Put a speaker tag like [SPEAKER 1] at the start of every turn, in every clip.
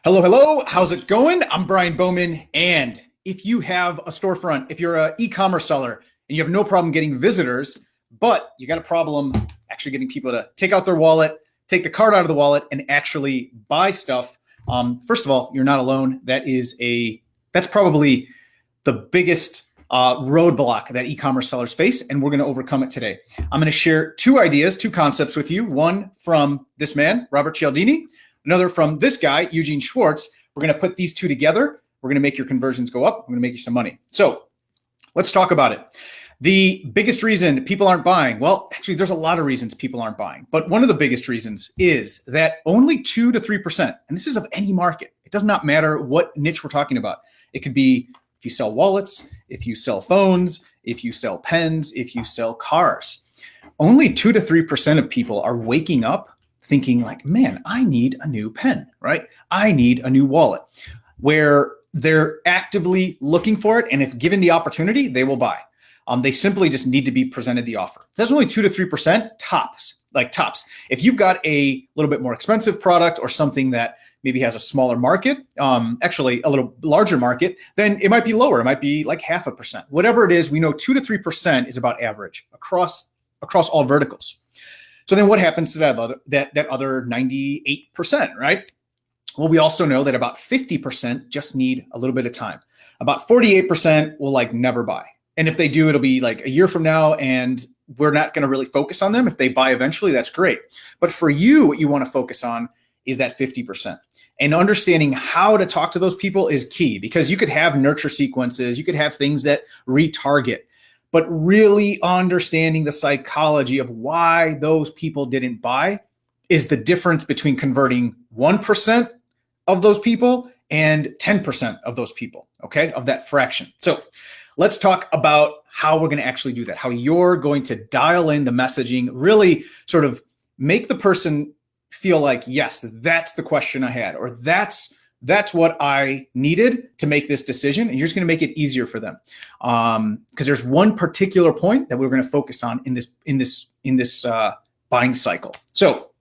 [SPEAKER 1] Hello, hello. How's it going? I'm Brian Bowman. And if you have a storefront, if you're an e-commerce seller and you have no problem getting visitors, but you got a problem actually getting people to take out their wallet, take the card out of the wallet and actually buy stuff. First of all, you're not alone. That's probably the biggest roadblock that e-commerce sellers face, and we're going to overcome it today. I'm going to share two ideas, two concepts with you. One from this man, Robert Cialdini, another from this guy, Cialdini Schwartz. We're going to put these two together. We're going to make your conversions go up. We're going to make you some money. So let's talk about it. The biggest reason people aren't buying, well, actually, there's a lot of reasons people aren't buying, but one of the biggest reasons is that only 2 to 3%, and this is of any market. It does not matter what niche we're talking about. It could be if you sell wallets, if you sell phones, if you sell pens, if you sell cars. Only 2 to 3% of people are waking up thinking like, man, I need a new pen, right? I need a new wallet, where they're actively looking for it. And if given the opportunity, they will buy. They simply just need to be presented the offer. That's only 2 to 3% tops. If you've got a little bit more expensive product or something that maybe has a smaller market, actually a little larger market, then it might be lower. It might be like 0.5%. Whatever it is, we know 2 to 3% is about average across all verticals. So then what happens to that other 98%, right? Well, we also know that about 50% just need a little bit of time. About 48% will never buy. And if they do, it'll be like a year from now and we're not going to really focus on them. If they buy eventually, that's great. But for you, what you want to focus on is that 50%. And understanding how to talk to those people is key, because you could have nurture sequences, you could have things that retarget, but really understanding the psychology of why those people didn't buy is the difference between converting 1% of those people and 10% of those people, okay, of that fraction. So let's talk about how we're going to actually do that, how you're going to dial in the messaging, really sort of make the person feel like, yes, that's the question I had, or that's what I needed to make this decision. And you're just going to make it easier for them. Because there's one particular point that we're going to focus on in this buying cycle. So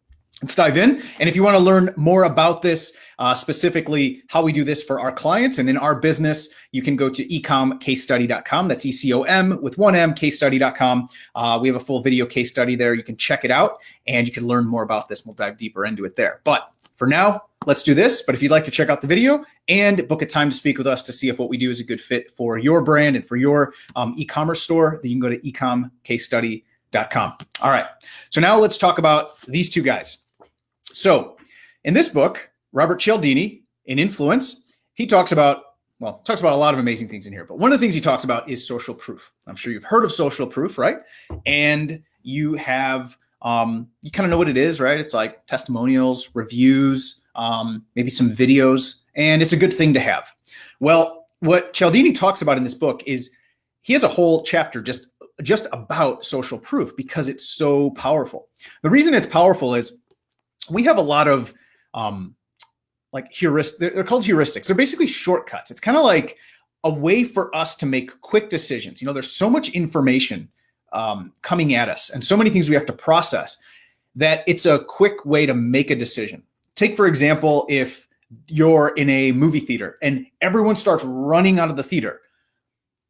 [SPEAKER 1] let's dive in. And if you want to learn more about this, specifically how we do this for our clients and in our business, you can go to ecomcasestudy.com. That's ECOM with one M, casestudy.com. We have a full video case study there. You can check it out and you can learn more about this. We'll dive deeper into it there. But for now, let's do this. But if you'd like to check out the video and book a time to speak with us to see if what we do is a good fit for your brand and for your e-commerce store, then you can go to ecomcasestudy.com. All right. So now let's talk about these two guys. So in this book, Robert Cialdini in Influence, he talks about a lot of amazing things in here. But one of the things he talks about is social proof. I'm sure you've heard of social proof, right? And you have, you kind of know what it is, right? It's like testimonials, reviews, maybe some videos, and it's a good thing to have. Well, what Cialdini talks about in this book is he has a whole chapter just about social proof because it's so powerful. The reason it's powerful is we have a lot of heuristics. They're called heuristics. They're basically shortcuts. It's kind of like a way for us to make quick decisions. You know, there's so much information coming at us and so many things we have to process that it's a quick way to make a decision. Take, for example, if you're in a movie theater and everyone starts running out of the theater,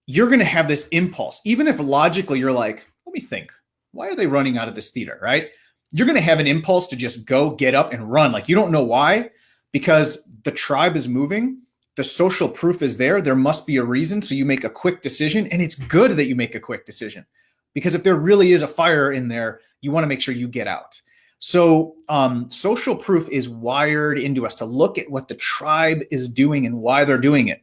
[SPEAKER 1] you're going to have this impulse. Even if logically you're like, let me think, why are they running out of this theater, right? You're going to have an impulse to just go get up and run. Like you don't know why, because the tribe is moving. The social proof is there. There must be a reason. So you make a quick decision, and it's good that you make a quick decision, because if there really is a fire in there, you want to make sure you get out. So social proof is wired into us to look at what the tribe is doing and why they're doing it.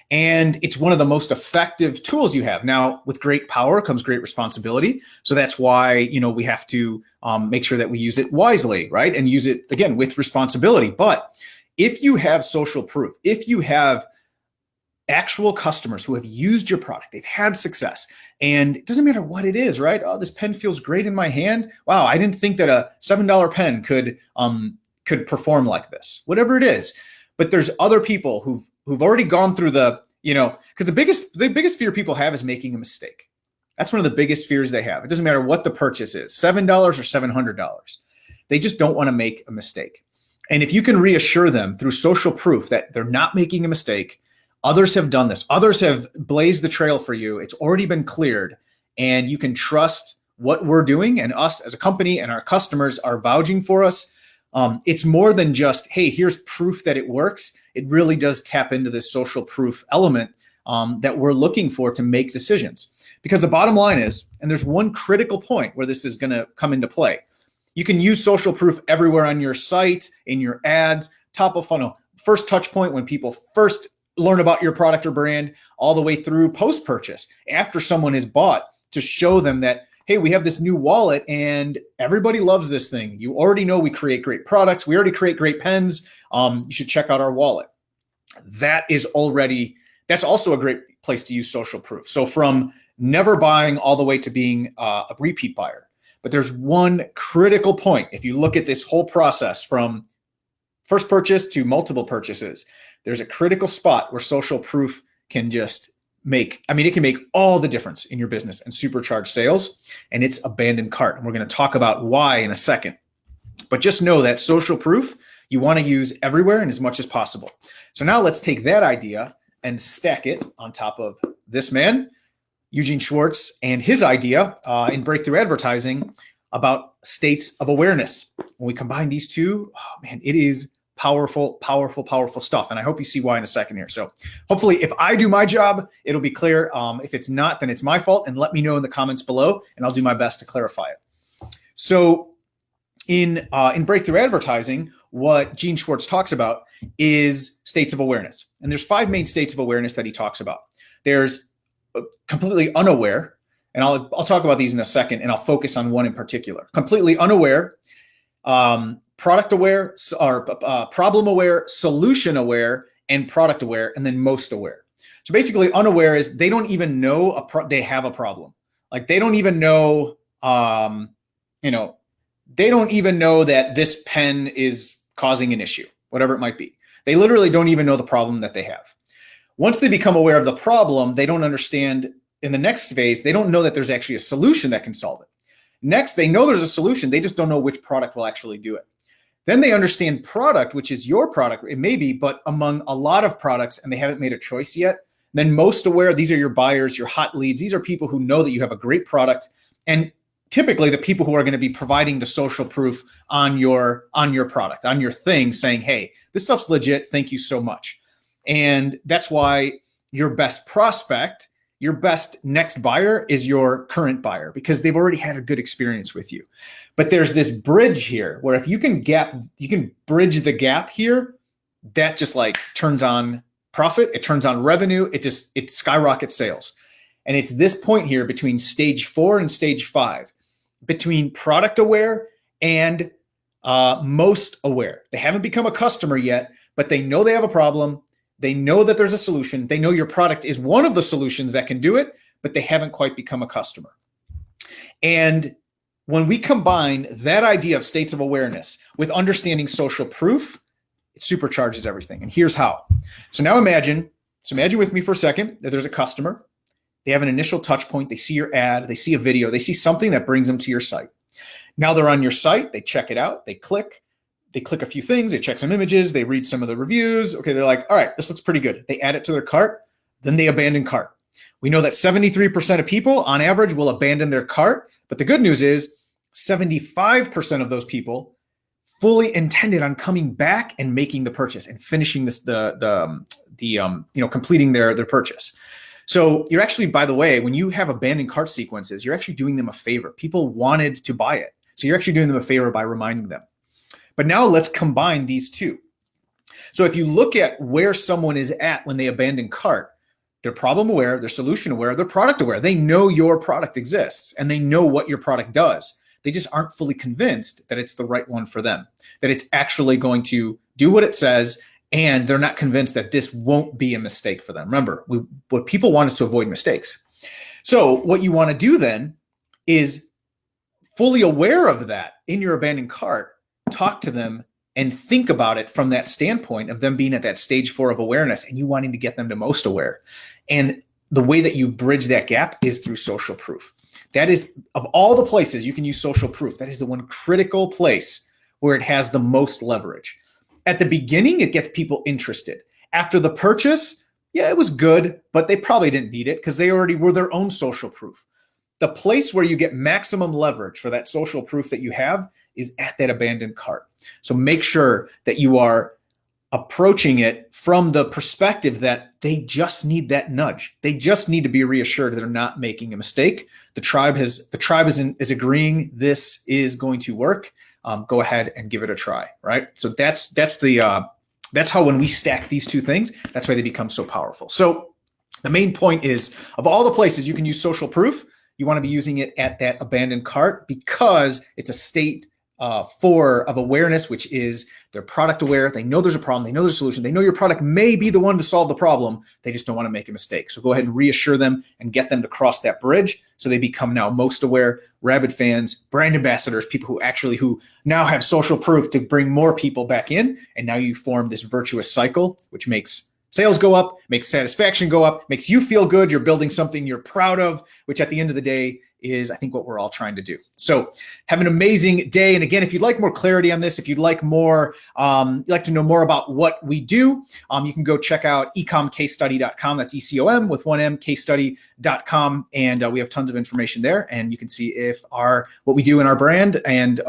[SPEAKER 1] And it's one of the most effective tools you have. Now, with great power comes great responsibility. So that's why, we have to make sure that we use it wisely, right? And use it, again, with responsibility. But if you have social proof, if you have actual customers who have used your product, they've had success, and it doesn't matter what it is, right? Oh, this pen feels great in my hand. Wow, I didn't think that a $7 pen could perform like this. Whatever it is. But there's other people who've already gone through because the biggest fear people have is making a mistake. That's one of the biggest fears they have. It doesn't matter what the purchase is, $7 or $700. They just don't want to make a mistake. And if you can reassure them through social proof that they're not making a mistake, others have done this, others have blazed the trail for you, it's already been cleared, and you can trust what we're doing, and us as a company and our customers are vouching for us. It's more than just, hey, here's proof that it works. It really does tap into this social proof element that we're looking for to make decisions. Because the bottom line is, and there's one critical point where this is going to come into play. You can use social proof everywhere on your site, in your ads, top of funnel, first touch point when people first learn about your product or brand, all the way through post-purchase, after someone has bought, to show them that, hey, we have this new wallet and everybody loves this thing. You already know we create great products. We already create great pens. You should check out our wallet. That's also a great place to use social proof. So from never buying all the way to being a repeat buyer. But there's one critical point. If you look at this whole process from first purchase to multiple purchases, there's a critical spot where social proof can just it can make all the difference in your business and supercharge sales, and it's abandoned cart. And we're going to talk about why in a second. But just know that social proof you want to use everywhere and as much as possible. So now let's take that idea and stack it on top of this man, Cialdini Schwartz, and his idea in breakthrough advertising about states of awareness. When we combine these two, it is powerful, powerful, powerful stuff. And I hope you see why in a second here. So hopefully if I do my job, it'll be clear. If it's not, then it's my fault. And let me know in the comments below, and I'll do my best to clarify it. So in breakthrough advertising, what Cialdini Schwartz talks about is states of awareness. And there's 5 main states of awareness that he talks about. There's completely unaware, and I'll talk about these in a second, and I'll focus on one in particular. Completely unaware, product aware, or problem aware, solution aware, and product aware, and then most aware. So basically, unaware is they don't even know they have a problem. Like they don't even know, they don't even know that this pen is causing an issue, whatever it might be. They literally don't even know the problem that they have. Once they become aware of the problem, they don't understand in the next phase, they don't know that there's actually a solution that can solve it. Next, they know there's a solution, they just don't know which product will actually do it. Then they understand product, which is your product. It may be, but among a lot of products, and they haven't made a choice yet. Then most aware, these are your buyers, your hot leads. These are people who know that you have a great product. And typically the people who are going to be providing the social proof on your product, on your thing, saying, hey, this stuff's legit. Thank you so much. And that's why your best prospect, your best next buyer is your current buyer, because they've already had a good experience with you. But there's this bridge here where if you can bridge the gap here, that just like turns on profit, it turns on revenue, it skyrockets sales. And it's this point here between stage 4 and stage 5, between product aware and most aware. They haven't become a customer yet, but they know they have a problem. They know that there's a solution. They know your product is one of the solutions that can do it, but they haven't quite become a customer. And when we combine that idea of states of awareness with understanding social proof, it supercharges everything. And here's how. So now imagine with me for a second that there's a customer. They have an initial touch point. They see your ad. They see a video. They see something that brings them to your site. Now they're on your site. They check it out. They click a few things. They check some images. They read some of the reviews. Okay, they're like, all right, this looks pretty good. They add it to their cart. Then they abandon cart. We know that 73% of people on average will abandon their cart. But the good news is 75% of those people fully intended on coming back and making the purchase and finishing this, completing their purchase. So you're actually, by the way, when you have abandoned cart sequences, you're actually doing them a favor. People wanted to buy it. So you're actually doing them a favor by reminding them. But now let's combine these two. So if you look at where someone is at when they abandon cart, they're problem aware, they're solution aware, they're product aware. They know your product exists and they know what your product does. They just aren't fully convinced that it's the right one for them, that it's actually going to do what it says, and they're not convinced that this won't be a mistake for them. Remember, what people want is to avoid mistakes. So what you want to do then is fully aware of that in your abandoned cart, talk to them and think about it from that standpoint of them being at that stage 4 of awareness and you wanting to get them to most aware. And the way that you bridge that gap is through social proof. That is, of all the places you can use social proof, that is the one critical place where it has the most leverage. at the beginning, it gets people interested. After the purchase, yeah, it was good, but they probably didn't need it because they already were their own social proof. The place where you get maximum leverage for that social proof that you have is at that abandoned cart. So make sure that you are approaching it from the perspective that they just need that nudge. They just need to be reassured that they're not making a mistake. The tribe is agreeing this is going to work. Go ahead and give it a try, right? So that's how when we stack these two things, that's why they become so powerful. So the main point is, of all the places you can use social proof, you want to be using it at that abandoned cart because it's a state of awareness, which is they're product aware. They know there's a problem. They know there's a solution. They know your product may be the one to solve the problem. They just don't want to make a mistake. So go ahead and reassure them and get them to cross that bridge so they become now most aware, rabid fans, brand ambassadors, people who now have social proof to bring more people back in. And now you form this virtuous cycle, which makes sales go up, makes satisfaction go up, makes you feel good. You're building something you're proud of, which at the end of the day is, I think, what we're all trying to do. So have an amazing day. And again, if you'd like more clarity on this, if you'd like more, you'd like to know more about what we do, you can go check out ecomcasestudy.com. That's ECOM with one M, casestudy.com. And we have tons of information there. And you can see if what we do in our brand and,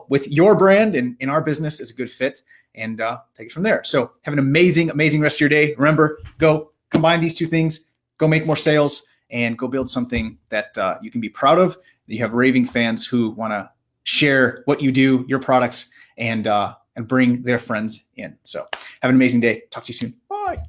[SPEAKER 1] with your brand and in our business is a good fit, and take it from there. So have an amazing, amazing rest of your day. Remember, go combine these two things, go make more sales, and go build something that you can be proud of. You have raving fans who want to share what you do, your products, and bring their friends in. So have an amazing day. Talk to you soon. Bye.